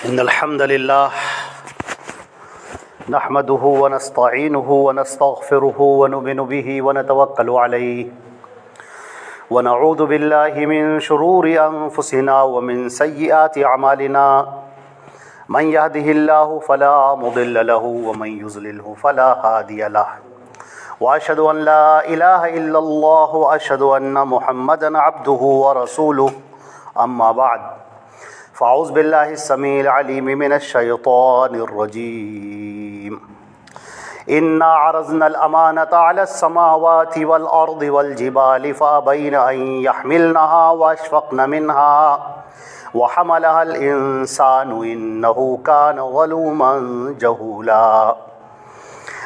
إن الحمد لله نحمده ونستعينه ونستغفره ونؤمن به ونتوكل عليه ونعوذ بالله من شرور أنفسنا ومن سيئات أعمالنا من يهده الله فلا مضل له ومن يضلله فلا هادي له وأشهد أن لا إله إلا الله وأشهد أن محمدا عبده ورسوله أما بعد فأعوذ بالله السميع العليم من الشيطان الرجيم إنا عرضنا الأمانة على السماوات والأرض والجبال فأبين أن يحملنها وأشفقن منها وحملها الإنسان إنه كان ظلوما جهولا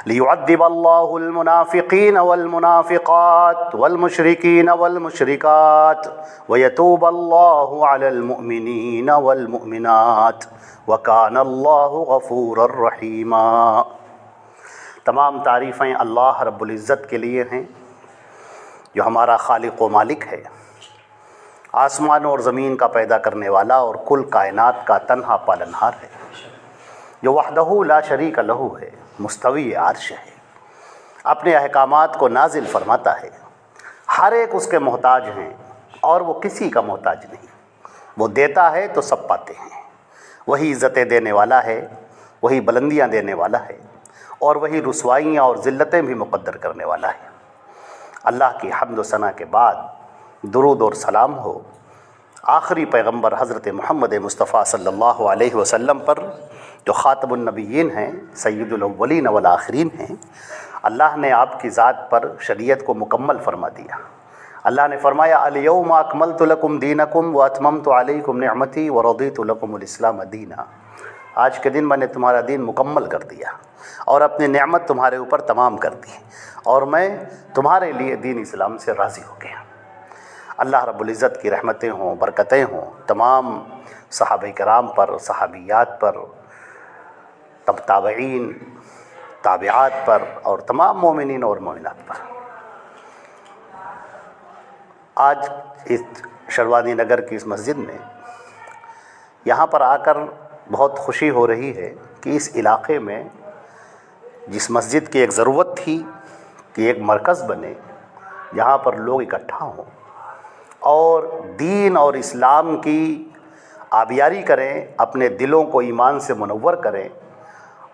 ليعذب الله المنافقين والمنافقات والمشركين والمشركات ويتوب الله على المؤمنين والمؤمنات وكان الله غفورا رحيما۔ تمام تعریفیں اللہ رب العزت کے لیے ہیں جو ہمارا خالق و مالک ہے، آسمانوں اور زمین کا پیدا کرنے والا اور کل کائنات کا تنہا پالنہار ہے، جو وحدہ لا شریک لہ ہے، مستوی عرش ہے، اپنے احکامات کو نازل فرماتا ہے، ہر ایک اس کے محتاج ہیں اور وہ کسی کا محتاج نہیں، وہ دیتا ہے تو سب پاتے ہیں، وہی عزتیں دینے والا ہے، وہی بلندیاں دینے والا ہے اور وہی رسوائیاں اور ذلتیں بھی مقدر کرنے والا ہے۔ اللہ کی حمد و ثنا کے بعد درود اور سلام ہو آخری پیغمبر حضرت محمد مصطفیٰ صلی اللہ علیہ وسلم پر، جو خاتم النبیین ہیں، سید الاولین والآخرین ہیں۔ اللہ نے آپ کی ذات پر شریعت کو مکمل فرما دیا۔ اللہ نے فرمایا الیوم اکملت لکم دینکم واتممت علیکم نعمتی ورضیت لکم الاسلام دینا۔ آج کے دن میں نے تمہارا دین مکمل کر دیا اور اپنی نعمت تمہارے اوپر تمام کر دی اور میں تمہارے لیے دین اسلام سے راضی ہو گیا۔ اللہ رب العزت کی رحمتیں ہوں، برکتیں ہوں تمام صحابہ کرام پر، صحابیات پر، تابعین، تابعات پر اور تمام مومنین اور مومنات پر۔ آج اس شروانی نگر کی اس مسجد میں یہاں پر آ کر بہت خوشی ہو رہی ہے کہ اس علاقے میں جس مسجد کی ایک ضرورت تھی کہ ایک مرکز بنے جہاں پر لوگ اکٹھا ہوں اور دین اور اسلام کی آبیاری کریں، اپنے دلوں کو ایمان سے منور کریں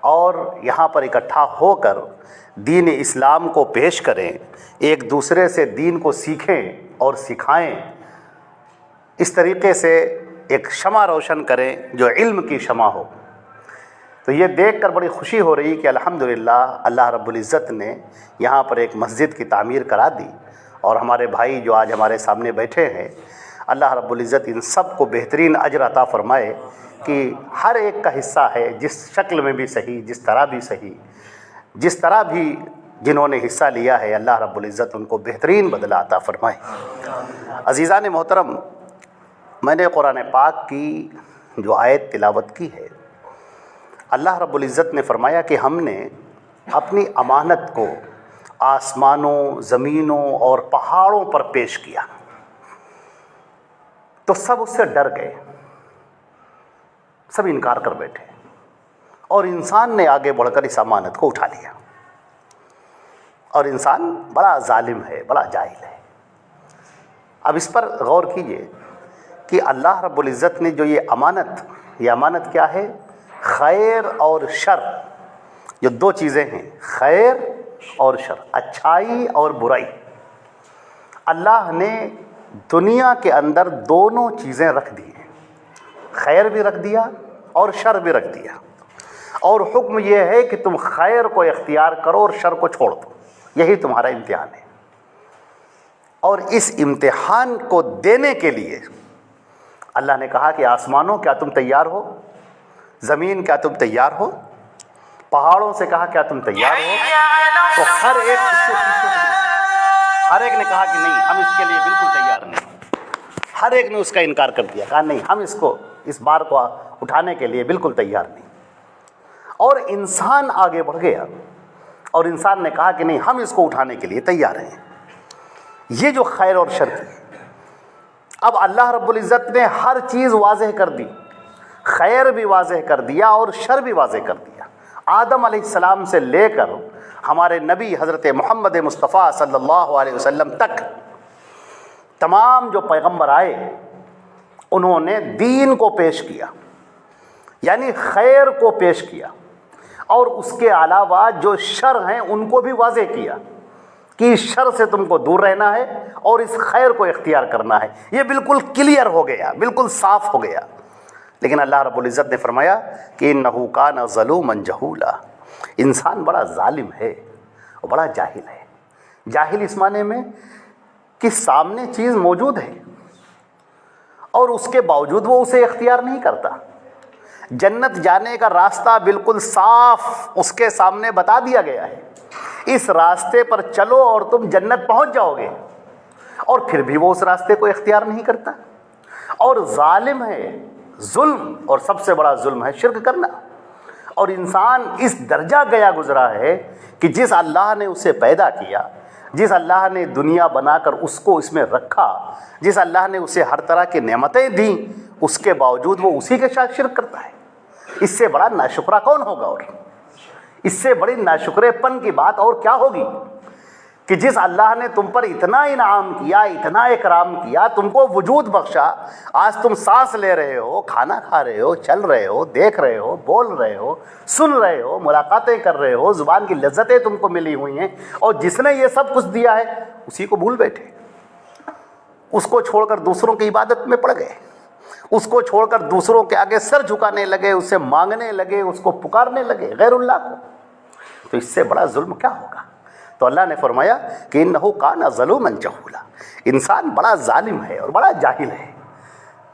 اور یہاں پر اکٹھا ہو کر دین اسلام کو پیش کریں، ایک دوسرے سے دین کو سیکھیں اور سکھائیں، اس طریقے سے ایک شمع روشن کریں جو علم کی شمع ہو۔ تو یہ دیکھ کر بڑی خوشی ہو رہی کہ الحمدللہ اللہ رب العزت نے یہاں پر ایک مسجد کی تعمیر کرا دی اور ہمارے بھائی جو آج ہمارے سامنے بیٹھے ہیں، اللہ رب العزت ان سب کو بہترین اجر عطا فرمائے کہ ہر ایک کا حصہ ہے، جس شکل میں بھی صحیح، جس طرح بھی جنہوں نے حصہ لیا ہے، اللہ رب العزت ان کو بہترین بدلہ عطا فرمائے۔ عزیزان محترم، میں نے قرآن پاک کی جو آیت تلاوت کی ہے، اللہ رب العزت نے فرمایا کہ ہم نے اپنی امانت کو آسمانوں، زمینوں اور پہاڑوں پر پیش کیا تو سب اس سے ڈر گئے، سب انکار کر بیٹھے اور انسان نے آگے بڑھ کر اس امانت کو اٹھا لیا۔ اور انسان بڑا ظالم ہے، بڑا جاہل ہے۔ اب اس پر غور کیجئے کہ اللہ رب العزت نے جو یہ امانت کیا ہے؟ خیر اور شر، جو دو چیزیں ہیں، خیر اور شر، اچھائی اور برائی۔ اللہ نے دنیا کے اندر دونوں چیزیں رکھ دی ہیں، خیر بھی رکھ دیا اور شر بھی رکھ دیا، اور حکم یہ ہے کہ تم خیر کو اختیار کرو اور شر کو چھوڑ دو، یہی تمہارا امتحان ہے۔ اور اس امتحان کو دینے کے لیے اللہ نے کہا کہ آسمانوں کیا تم تیار ہو؟ زمین کیا تم تیار ہو؟ پہاڑوں سے کہا کیا تم تیار ہو؟ تو ہر ایک نے کہا کہ نہیں، ہم اس کے لیے بالکل تیار نہیں۔ ہر ایک نے اس کا انکار کر دیا، کہا نہیں، ہم اس بار کو اٹھانے کے لیے بالکل تیار نہیں۔ اور انسان آگے بڑھ گیا اور انسان نے کہا کہ نہیں، ہم اس کو اٹھانے کے لیے تیار ہیں۔ یہ جو خیر اور شر کی، اب اللہ رب العزت نے ہر چیز واضح کر دی، خیر بھی واضح کر دیا اور شر بھی واضح کر دیا۔ آدم علیہ السلام سے لے کر ہمارے نبی حضرت محمد مصطفیٰ صلی اللہ علیہ وسلم تک تمام جو پیغمبر آئے انہوں نے دین کو پیش کیا، یعنی خیر کو پیش کیا، اور اس کے علاوہ جو شر ہیں ان کو بھی واضح کیا کہ اس شر سے تم کو دور رہنا ہے اور اس خیر کو اختیار کرنا ہے۔ یہ بالکل کلیئر ہو گیا، بالکل صاف ہو گیا۔ لیکن اللہ رب العزت نے فرمایا کہ انہ کان ظلوما جہولا، انسان بڑا ظالم ہے اور بڑا جاہل ہے۔ جاہل اس معنی میں کہ سامنے چیز موجود ہے اور اس کے باوجود وہ اسے اختیار نہیں کرتا۔ جنت جانے کا راستہ بالکل صاف اس کے سامنے بتا دیا گیا ہے، اس راستے پر چلو اور تم جنت پہنچ جاؤ گے، اور پھر بھی وہ اس راستے کو اختیار نہیں کرتا اور ظالم ہے۔ ظلم، اور سب سے بڑا ظلم ہے شرک کرنا، اور انسان اس درجہ گیا گزرا ہے کہ جس اللہ نے اسے پیدا کیا، جس اللہ نے دنیا بنا کر اس کو اس میں رکھا، جس اللہ نے اسے ہر طرح کی نعمتیں دیں، اس کے باوجود وہ اسی کے ساتھ شرک کرتا ہے۔ اس سے بڑا ناشکرا کون ہوگا؟ اور اس سے بڑی ناشکرے پن کی بات اور کیا ہوگی کہ جس اللہ نے تم پر اتنا انعام کیا، اتنا اکرام کیا، تم کو وجود بخشا، آج تم سانس لے رہے ہو، کھانا کھا رہے ہو، چل رہے ہو، دیکھ رہے ہو، بول رہے ہو، سن رہے ہو، ملاقاتیں کر رہے ہو، زبان کی لذتیں تم کو ملی ہوئی ہیں، اور جس نے یہ سب کچھ دیا ہے اسی کو بھول بیٹھے، اس کو چھوڑ کر دوسروں کی عبادت میں پڑ گئے، اس کو چھوڑ کر دوسروں کے آگے سر جھکانے لگے، اس سے مانگنے لگے، اس کو پکارنے لگے غیر اللہ کو۔ تو اس سے بڑا ظلم کیا ہوگا؟ تو اللہ نے فرمایا کہ انہ کان ظلوما جہولا، انسان بڑا ظالم ہے اور بڑا جاہل ہے۔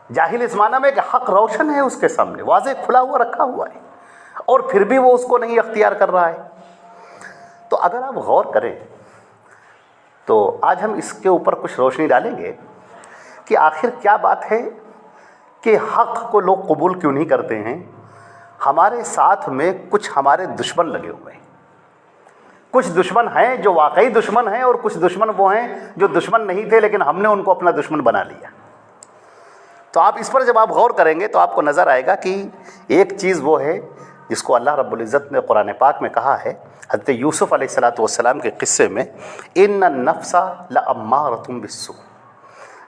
جاہل اس معنی میں کہ حق روشن ہے اس کے سامنے، واضح کھلا ہوا رکھا ہوا ہے، اور پھر بھی وہ اس کو نہیں اختیار کر رہا ہے۔ تو اگر آپ غور کریں تو آج ہم اس کے اوپر کچھ روشنی ڈالیں گے کہ آخر کیا بات ہے کہ حق کو لوگ قبول کیوں نہیں کرتے ہیں۔ ہمارے ساتھ میں کچھ ہمارے دشمن لگے ہوئے ہیں، کچھ دشمن ہیں جو واقعی دشمن ہیں، اور کچھ دشمن وہ ہیں جو دشمن نہیں تھے لیکن ہم نے ان کو اپنا دشمن بنا لیا۔ تو آپ اس پر جب آپ غور کریں گے تو آپ کو نظر آئے گا کہ ایک چیز وہ ہے جس کو اللہ رب العزت نے قرآن پاک میں کہا ہے، حضرت یوسف علیہ السلام کے قصے میں، ان النفس لامارۃ بالسوء،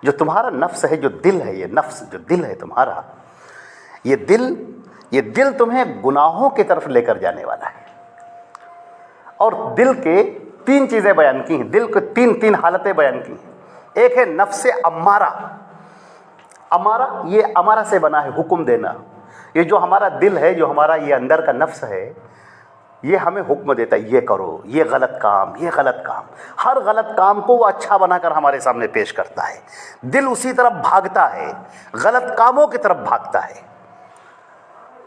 جو تمہارا نفس ہے، جو دل ہے، یہ نفس جو دل ہے تمہارا، یہ دل تمہیں گناہوں کی طرف لے کر جانے والا ہے۔ اور دل کے تین چیزیں بیان کی ہیں، دل کو تین حالتیں بیان کی ہیں۔ ایک ہے نفس امارہ، امارہ یہ امارہ سے بنا ہے، حکم دینا۔ یہ جو ہمارا دل ہے، جو ہمارا یہ اندر کا نفس ہے، یہ ہمیں حکم دیتا ہے یہ کرو، یہ غلط کام، یہ غلط کام، ہر غلط کام کو وہ اچھا بنا کر ہمارے سامنے پیش کرتا ہے۔ دل اسی طرف بھاگتا ہے، غلط کاموں کی طرف بھاگتا ہے۔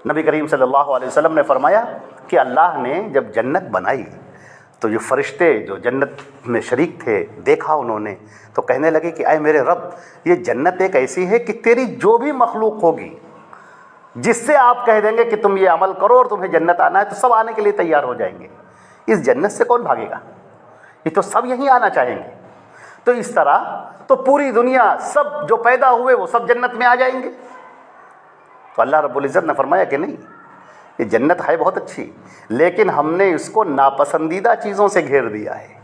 نبی کریم صلی اللہ علیہ وسلم نے فرمایا کہ اللہ نے جب جنت بنائی تو یہ فرشتے جو جنت میں شریک تھے، دیکھا انہوں نے تو کہنے لگے کہ اے میرے رب، یہ جنت ایک ایسی ہے کہ تیری جو بھی مخلوق ہوگی، جس سے آپ کہہ دیں گے کہ تم یہ عمل کرو اور تمہیں جنت آنا ہے، تو سب آنے کے لیے تیار ہو جائیں گے۔ اس جنت سے کون بھاگے گا؟ یہ تو سب یہیں آنا چاہیں گے۔ تو اس طرح تو پوری دنیا، سب جو پیدا ہوئے وہ سب جنت میں آ جائیں گے۔ تو اللہ رب العزت نے فرمایا کہ نہیں، یہ جنت ہے بہت اچھی، لیکن ہم نے اس کو ناپسندیدہ چیزوں سے گھیر دیا ہے۔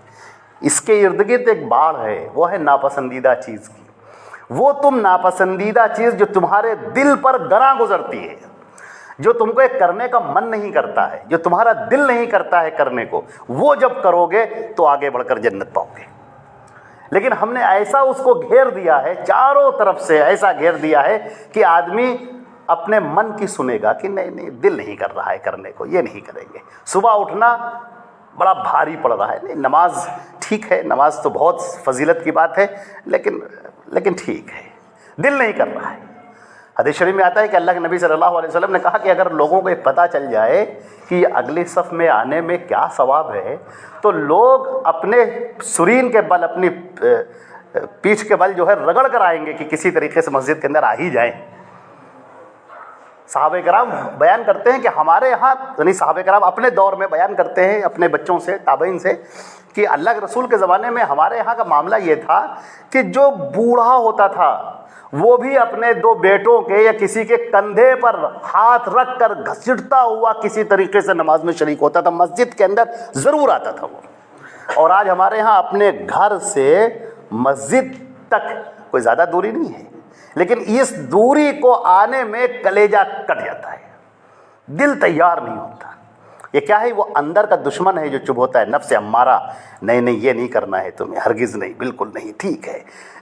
اس کے ارد گرد ایک باڑ ہے، وہ ہے ناپسندیدہ چیز کی۔ وہ تم ناپسندیدہ چیز جو تمہارے دل پر گراں گزرتی ہے، جو تم کو ایک کرنے کا من نہیں کرتا ہے، جو تمہارا دل نہیں کرتا ہے کرنے کو، وہ جب کرو گے تو آگے بڑھ کر جنت پاؤ گے۔ لیکن ہم نے ایسا اس کو گھیر دیا ہے، چاروں طرف سے ایسا گھیر دیا ہے کہ آدمی اپنے من کی سنے گا کہ نہیں دل نہیں کر رہا ہے کرنے کو، یہ نہیں کریں گے۔ صبح اٹھنا بڑا بھاری پڑ رہا ہے، نہیں نماز ٹھیک ہے، نماز تو بہت فضیلت کی بات ہے، لیکن ٹھیک ہے، دل نہیں کر رہا ہے۔ حدیث شریف میں آتا ہے کہ اللہ کے نبی صلی اللہ علیہ وسلم نے کہا کہ اگر لوگوں کو یہ پتہ چل جائے کہ یہ اگلی صف میں آنے میں کیا ثواب ہے، تو لوگ اپنے سرین کے بل، اپنی پیٹھ کے بل جو ہے رگڑ کر آئیں گے کہ کسی طریقے سے مسجد کے اندر آ ہی جائیں۔ صحابہ کرام بیان کرتے ہیں کہ ہمارے یہاں، یعنی صحابہ کرام اپنے دور میں بیان کرتے ہیں اپنے بچوں سے، تابعین سے، کہ اللہ کے رسول کے زمانے میں ہمارے یہاں کا معاملہ یہ تھا کہ جو بوڑھا ہوتا تھا وہ بھی اپنے دو بیٹوں کے یا کسی کے کندھے پر ہاتھ رکھ کر گھسیٹتا ہوا کسی طریقے سے نماز میں شریک ہوتا تھا، مسجد کے اندر ضرور آتا تھا وہ۔ اور آج ہمارے ہاں اپنے گھر سے مسجد تک کوئی زیادہ دوری نہیں ہے، لیکن اس دوری کو آنے میں کلیجہ کٹ جاتا ہے، دل تیار نہیں ہوتا۔ یہ کیا ہے؟ وہ اندر کا دشمن ہے جو چبھوتا ہے، نفس امارہ، نہیں نہیں یہ نہیں کرنا ہے تمہیں، ہرگز نہیں، بالکل نہیں، ٹھیک ہے،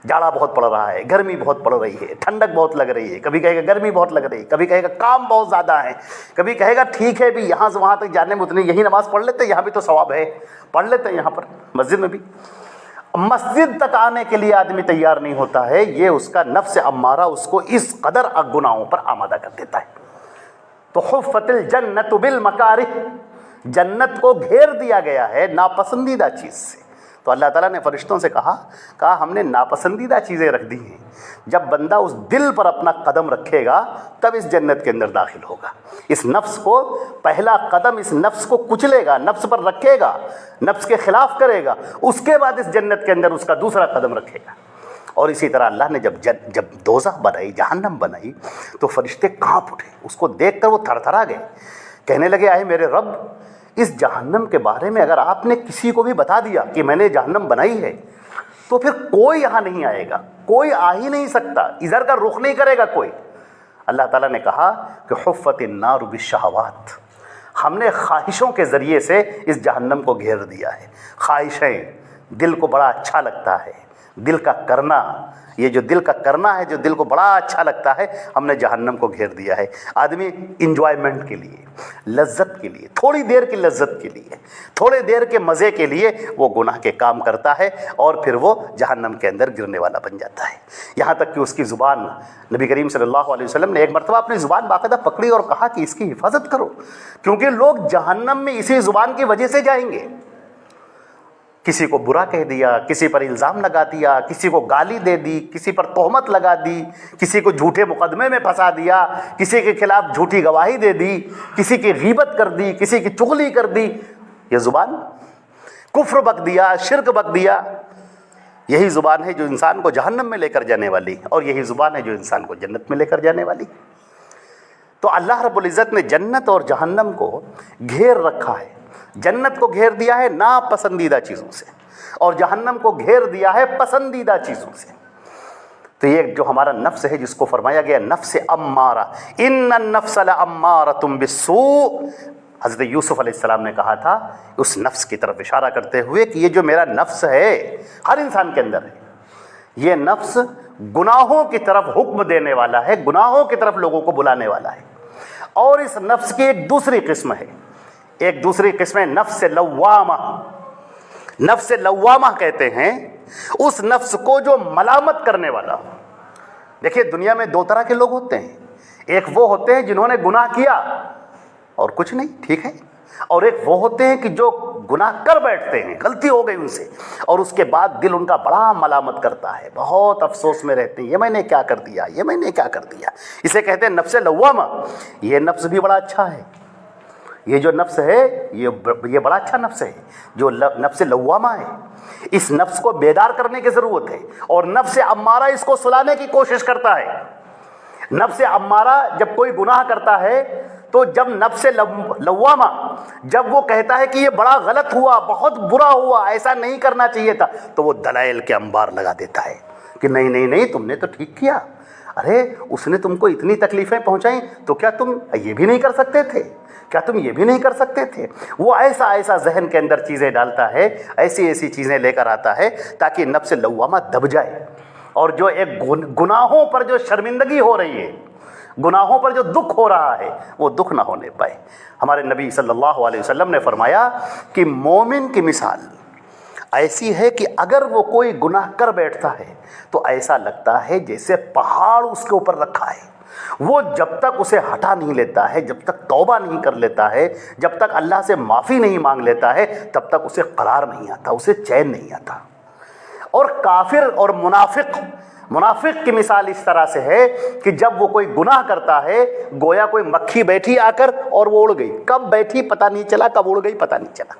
جاڑا بہت پڑ رہا ہے، گرمی بہت پڑ رہی ہے، ٹھنڈک بہت لگ رہی ہے، کبھی کہے گا گرمی بہت لگ رہی ہے، کبھی کہے گا کام بہت زیادہ ہے، کبھی کہے گا ٹھیک ہے بھی یہاں سے وہاں تک جانے میں اتنی، یہی نماز پڑھ لیتے، یہاں بھی تو ثواب ہے، پڑھ لیتے ہیں یہاں پر مسجد میں بھی۔ مسجد تک آنے کے لیے آدمی تیار نہیں ہوتا ہے، یہ اس کا نفس امارہ اس کو اس قدر گناہوں پر آمادہ کر دیتا ہے۔ تو حفت الجنت بالمکارہ، جنت کو گھیر دیا گیا ہے ناپسندیدہ چیز سے۔ تو اللہ تعالیٰ نے فرشتوں سے کہا ہم نے ناپسندیدہ چیزیں رکھ دی ہیں، جب بندہ اس دل پر اپنا قدم رکھے گا تب اس جنت کے اندر داخل ہوگا۔ اس نفس کو پہلا قدم اس نفس کو کچلے گا، نفس پر رکھے گا، نفس کے خلاف کرے گا، اس کے بعد اس جنت کے اندر اس کا دوسرا قدم رکھے گا۔ اور اسی طرح اللہ نے جب دوزخ بنائی، جہنم بنائی، تو فرشتے کانپ اٹھے، اس کو دیکھ کر وہ تھر تھرا گئے، کہنے لگے آئے میرے رب، اس جہنم کے بارے میں اگر آپ نے کسی کو بھی بتا دیا کہ میں نے جہنم بنائی ہے تو پھر کوئی یہاں نہیں آئے گا، کوئی آ ہی نہیں سکتا، ادھر کا رخ نہیں کرے گا کوئی۔ اللہ تعالیٰ نے کہا کہ حفت النار بالشہوات، ہم نے خواہشوں کے ذریعے سے اس جہنم کو گھیر دیا ہے۔ خواہشیں، دل کو بڑا اچھا لگتا ہے، دل کا کرنا، یہ جو دل کا کرنا ہے، جو دل کو بڑا اچھا لگتا ہے، ہم نے جہنم کو گھیر دیا ہے۔ آدمی انجوائمنٹ کے لیے، لذت کے لیے، تھوڑی دیر کی لذت کے لیے، تھوڑے دیر کے مزے کے لیے وہ گناہ کے کام کرتا ہے اور پھر وہ جہنم کے اندر گرنے والا بن جاتا ہے۔ یہاں تک کہ اس کی زبان، نبی کریم صلی اللہ علیہ وسلم نے ایک مرتبہ اپنی زبان باقاعدہ پکڑی اور کہا کہ اس کی حفاظت کرو، کیونکہ لوگ جہنم میں اسی زبان کی وجہ سے جائیں گے۔ کسی کو برا کہہ دیا، کسی پر الزام لگا دیا، کسی کو گالی دے دی، کسی پر تہمت لگا دی، کسی کو جھوٹے مقدمے میں پھنسا دیا، کسی کے خلاف جھوٹی گواہی دے دی، کسی کی غیبت کر دی، کسی کی چغلی کر دی، یہ زبان، کفر بک دیا، شرک بک دیا، یہی زبان ہے جو انسان کو جہنم میں لے کر جانے والی، اور یہی زبان ہے جو انسان کو جنت میں لے کر جانے والی۔ تو اللہ رب العزت نے جنت اور جہنم کو گھیر رکھا ہے، جنت کو گھیر دیا ہے ناپسندیدہ چیزوں سے، اور جہنم کو گھیر دیا ہے پسندیدہ چیزوں سے۔ تو یہ جو ہمارا نفس ہے، جس کو فرمایا گیا نفس امارہ، ان النفس لامارۃ بالسوء، حضرت یوسف علیہ السلام نے کہا تھا اس نفس کی طرف اشارہ کرتے ہوئے کہ یہ جو میرا نفس ہے، ہر انسان کے اندر ہے، یہ نفس گناہوں کی طرف حکم دینے والا ہے، گناہوں کی طرف لوگوں کو بلانے والا ہے۔ اور اس نفس کی ایک دوسری قسم ہے، ایک دوسری قسم ہے نفس لوامہ۔ نفس لوامہ کہتے ہیں اس نفس کو جو ملامت کرنے والا ہو۔ دیکھیے دنیا میں دو طرح کے لوگ ہوتے ہیں، ایک وہ ہوتے ہیں جنہوں نے گناہ کیا اور کچھ نہیں، ٹھیک ہے، اور ایک وہ ہوتے ہیں کہ جو گناہ کر بیٹھتے ہیں، غلطی ہو گئی ان سے، اور اس کے بعد دل ان کا بڑا ملامت کرتا ہے، بہت افسوس میں رہتے ہیں، یہ میں نے کیا کر دیا، یہ میں نے کیا کر دیا۔ اسے کہتے ہیں نفس لوامہ۔ یہ نفس بھی بڑا اچھا ہے، یہ جو نفس ہے یہ بڑا اچھا نفس ہے جو نفس لوامہ ہے۔ اس نفس کو بیدار کرنے کی ضرورت ہے، اور نفس امارہ اس کو سلانے کی کوشش کرتا ہے۔ نفس امارہ جب کوئی گناہ کرتا ہے تو جب نفس لوامہ جب وہ کہتا ہے کہ یہ بڑا غلط ہوا، بہت برا ہوا، ایسا نہیں کرنا چاہیے تھا، تو وہ دلائل کے انبار لگا دیتا ہے کہ نہیں نہیں نہیں، تم نے تو ٹھیک کیا، ارے اس نے تم کو اتنی تکلیفیں پہنچائیں تو کیا تم یہ بھی نہیں کر سکتے تھے، کیا تم یہ بھی نہیں کر سکتے تھے۔ وہ ایسا ذہن کے اندر چیزیں ڈالتا ہے، ایسی چیزیں لے کر آتا ہے تاکہ نفس لوامہ دب جائے، اور جو ایک گناہوں پر جو شرمندگی ہو رہی ہے، گناہوں پر جو دکھ ہو رہا ہے، وہ دکھ نہ ہونے پائے۔ ہمارے نبی صلی اللہ علیہ وسلم نے فرمایا کہ مومن کی مثال ایسی ہے کہ اگر وہ کوئی گناہ کر بیٹھتا ہے تو ایسا لگتا ہے جیسے پہاڑ اس کے اوپر رکھا ہے، وہ جب تک اسے ہٹا نہیں لیتا ہے، جب تک توبہ نہیں کر لیتا ہے، جب تک اللہ سے معافی نہیں مانگ لیتا ہے، تب تک اسے قرار نہیں آتا، اسے چین نہیں آتا۔ اور کافر اور منافق کی مثال اس طرح سے ہے کہ جب وہ کوئی گناہ کرتا ہے، گویا کوئی مکھی بیٹھی آ کر اور وہ اڑ گئی، کب بیٹھی پتہ نہیں چلا، کب اڑ گئی پتہ نہیں چلا۔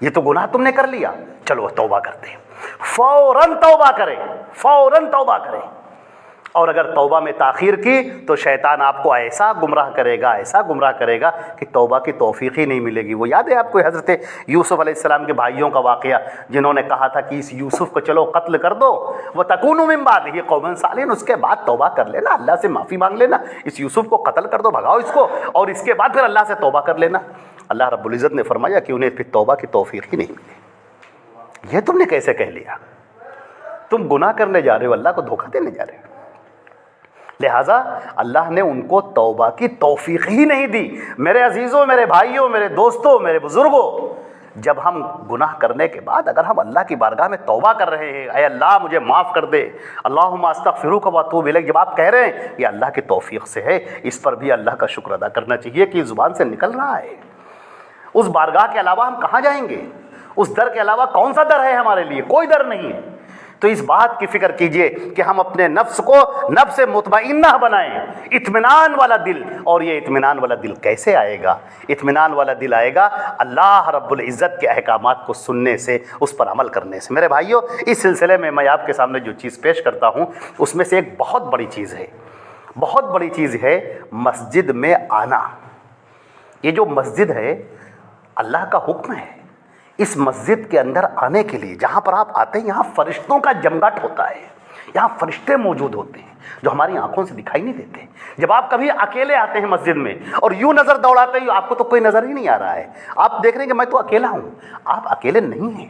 یہ تو گناہ تم نے کر لیا، چلو توبہ کرتے ہیں، فوراً توبہ کریں، فوراً توبہ کریں۔ اور اگر توبہ میں تاخیر کی تو شیطان آپ کو ایسا گمراہ کرے گا، ایسا گمراہ کرے گا کہ توبہ کی توفیق ہی نہیں ملے گی۔ وہ یاد ہے آپ کو حضرت یوسف علیہ السلام کے بھائیوں کا واقعہ، جنہوں نے کہا تھا کہ اس یوسف کو چلو قتل کر دو، وَتَكُونُ مِن بَعْدِهِ قَوْمًا صَالِحِينَ، اس کے بعد توبہ کر لینا، اللہ سے معافی مانگ لینا، اس یوسف کو قتل کر دو، بھگاؤ اس کو، اور اس کے بعد پھر اللہ سے توبہ کر لینا۔ اللہ رب العزت نے فرمایا کہ انہیں پھر توبہ کی توفیق ہی نہیں ملی۔ یہ تم نے کیسے کہہ لیا؟ تم گناہ کرنے جا رہے ہو، اللہ کو دھوکہ دینے جا رہے ہو۔ لہٰذا اللہ نے ان کو توبہ کی توفیق ہی نہیں دی۔ میرے عزیزوں، میرے بھائیوں، میرے دوستوں، میرے بزرگوں، جب ہم گناہ کرنے کے بعد اگر ہم اللہ کی بارگاہ میں توبہ کر رہے ہیں، اے اللہ مجھے معاف کر دے، اللہم استغفرک واتوب الیک، جب آپ کہہ رہے ہیں یہ اللہ کی توفیق سے ہے، اس پر بھی اللہ کا شکر ادا کرنا چاہیے کہ زبان سے نکل رہا ہے۔ اس بارگاہ کے علاوہ ہم کہاں جائیں گے؟ اس در کے علاوہ کون سا در ہے ہمارے لیے؟ کوئی در نہیں ہے۔ تو اس بات کی فکر کیجئے کہ ہم اپنے نفس کو نفس مطمئنہ بنائیں، اطمینان والا دل۔ اور یہ اطمینان والا دل کیسے آئے گا؟ اطمینان والا دل آئے گا اللہ رب العزت کے احکامات کو سننے سے، اس پر عمل کرنے سے۔ میرے بھائیوں، اس سلسلے میں میں آپ کے سامنے جو چیز پیش کرتا ہوں اس میں سے ایک بہت بڑی چیز ہے، بہت بڑی چیز ہے مسجد میں آنا۔ یہ جو مسجد ہے اللہ کا حکم ہے، اس مسجد کے اندر آنے کے لیے جہاں پر آپ آتے ہیں یہاں فرشتوں کا جمگٹ ہوتا ہے، یہاں فرشتے موجود ہوتے ہیں جو ہماری آنکھوں سے دکھائی نہیں دیتے۔ جب آپ کبھی اکیلے آتے ہیں مسجد میں اور یوں نظر دوڑاتے ہیں، آپ کو تو کوئی نظر ہی نہیں آ رہا ہے، آپ دیکھ رہے ہیں کہ میں تو اکیلا ہوں۔ آپ اکیلے نہیں ہیں،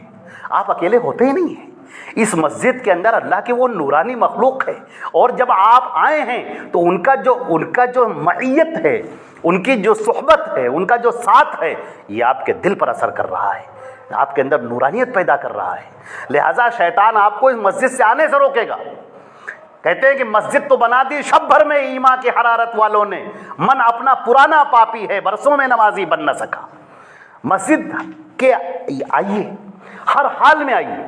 آپ اکیلے ہوتے ہی نہیں ہیں۔ اس مسجد کے اندر اللہ کی وہ نورانی مخلوق ہے، اور جب آپ آئے ہیں تو ان کا جو معیت ہے، ان کی جو صحبت ہے، ان کا جو ساتھ ہے، یہ آپ کے دل پر اثر کر رہا ہے، آپ کے اندر نورانیت پیدا کر رہا ہے۔ لہٰذا شیطان آپ کو اس مسجد سے آنے سے روکے گا۔ کہتے ہیں کہ مسجد تو بنا دی شب بھر میں ایمان کی حرارت والوں نے، من اپنا پرانا پاپی ہے برسوں میں نمازی بن نہ سکا۔ مسجد کے آئیے، ہر حال میں آئیے۔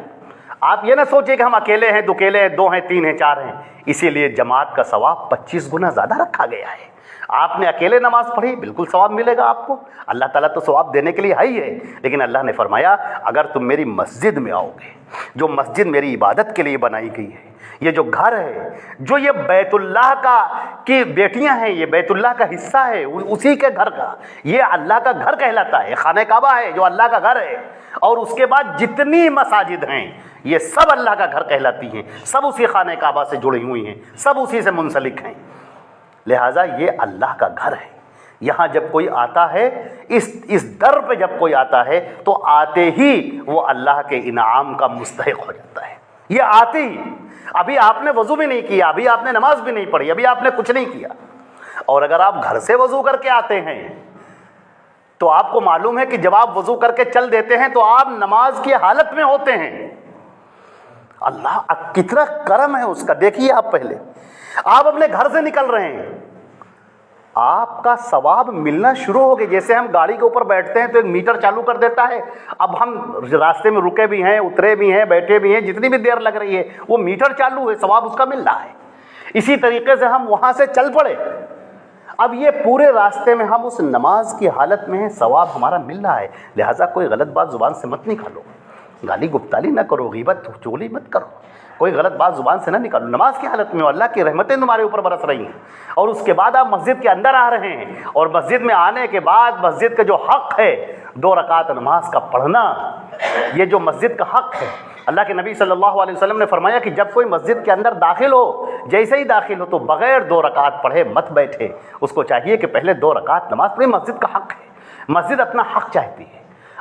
آپ یہ نہ سوچیں کہ ہم اکیلے ہیں، دکیلے ہیں، 2 ہیں، 3 ہیں، 4 ہیں۔ اسی لیے جماعت کا ثواب 25 گنا زیادہ رکھا گیا ہے۔ آپ نے اکیلے نماز پڑھی، بالکل ثواب ملے گا آپ کو، اللہ تعالیٰ تو ثواب دینے کے لیے ہے ہی ہے، لیکن اللہ نے فرمایا اگر تم میری مسجد میں آؤ گے، جو مسجد میری عبادت کے لیے بنائی گئی ہے، یہ جو گھر ہے، جو یہ بیت اللہ کی بیٹیاں ہیں، یہ بیت اللہ کا حصہ ہے، اسی کے گھر کا، یہ اللہ کا گھر کہلاتا ہے، خانہ کعبہ ہے جو اللہ کا گھر ہے، اور اس کے بعد جتنی مساجد ہیں یہ سب اللہ کا گھر کہلاتی ہیں، سب اسی خانہ کعبہ سے جڑی ہوئی ہیں، سب اسی سے منسلک ہیں۔ لہٰذا یہ اللہ کا گھر ہے۔ یہاں جب کوئی آتا ہے، اس در پہ جب کوئی آتا ہے تو آتے ہی وہ اللہ کے انعام کا مستحق ہو جاتا ہے۔ یہ آتے ہی، ابھی آپ نے وضو بھی نہیں کیا، ابھی آپ نے نماز بھی نہیں پڑھی، ابھی آپ نے کچھ نہیں کیا، اور اگر آپ گھر سے وضو کر کے آتے ہیں تو آپ کو معلوم ہے کہ جب آپ وضو کر کے چل دیتے ہیں تو آپ نماز کی حالت میں ہوتے ہیں۔ اللہ کتنا کرم ہے اس کا، دیکھیے آپ پہلے آپ اپنے گھر سے نکل رہے ہیں، آپ کا ثواب ملنا شروع ہو گیا۔ جیسے ہم گاڑی کے اوپر بیٹھتے ہیں تو ایک میٹر چالو کر دیتا ہے، اب ہم راستے میں رکے بھی ہیں، اترے بھی ہیں، بیٹھے بھی ہیں، جتنی بھی دیر لگ رہی ہے وہ میٹر چالو ہے، ثواب اس کا مل رہا ہے۔ اسی طریقے سے ہم وہاں سے چل پڑے، اب یہ پورے راستے میں ہم اس نماز کی حالت میں ہیں، ثواب ہمارا مل رہا ہے۔ لہٰذا کوئی غلط بات زبان سے مت نکالو، گالی گفتالی نہ کرو، غیبت چغلی مت کرو، کوئی غلط بات زبان سے نہ نکالو۔ نماز کی حالت میں اللہ کی رحمتیں تمہارے اوپر برس رہی ہیں، اور اس کے بعد آپ مسجد کے اندر آ رہے ہیں، اور مسجد میں آنے کے بعد مسجد کا جو حق ہے 2 رکعت نماز کا پڑھنا، یہ جو مسجد کا حق ہے، اللہ کے نبی صلی اللہ علیہ وسلم نے فرمایا کہ جب کوئی مسجد کے اندر داخل ہو، جیسے ہی داخل ہو تو بغیر 2 رکعت پڑھے مت بیٹھے، اس کو چاہیے کہ پہلے 2 رکعت نماز پڑھے۔ مسجد کا حق ہے، مسجد اپنا حق چاہتی ہے،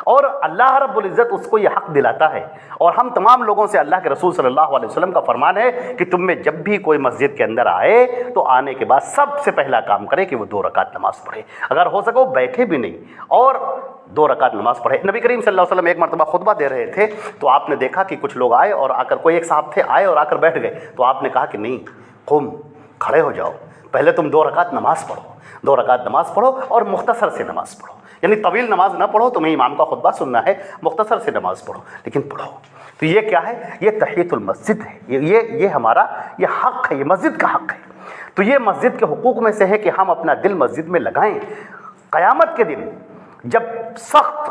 اور اللہ رب العزت اس کو یہ حق دلاتا ہے۔ اور ہم تمام لوگوں سے اللہ کے رسول صلی اللہ علیہ وسلم کا فرمان ہے کہ تم میں جب بھی کوئی مسجد کے اندر آئے تو آنے کے بعد سب سے پہلا کام کرے کہ وہ 2 رکعت نماز پڑھے، اگر ہو سکے وہ بیٹھے بھی نہیں اور 2 رکعت نماز پڑھے۔ نبی کریم صلی اللہ علیہ وسلم ایک مرتبہ خطبہ دے رہے تھے تو آپ نے دیکھا کہ کچھ لوگ آئے اور آ کر، کوئی ایک صاحب تھے آئے اور آ کر بیٹھ گئے، تو آپ نے کہا کہ نہیں، قم، کھڑے ہو جاؤ، پہلے تم 2 رکعت نماز پڑھو، 2 رکعت نماز پڑھو، اور مختصر سے نماز پڑھو، یعنی طویل نماز نہ پڑھو، تمہیں امام کا خطبہ سننا ہے، مختصر سے نماز پڑھو، لیکن پڑھو۔ تو یہ کیا ہے؟ یہ تحیۃ المسجد ہے، یہ ہمارا یہ حق ہے، یہ مسجد کا حق ہے۔ تو یہ مسجد کے حقوق میں سے ہے کہ ہم اپنا دل مسجد میں لگائیں۔ قیامت کے دن جب سخت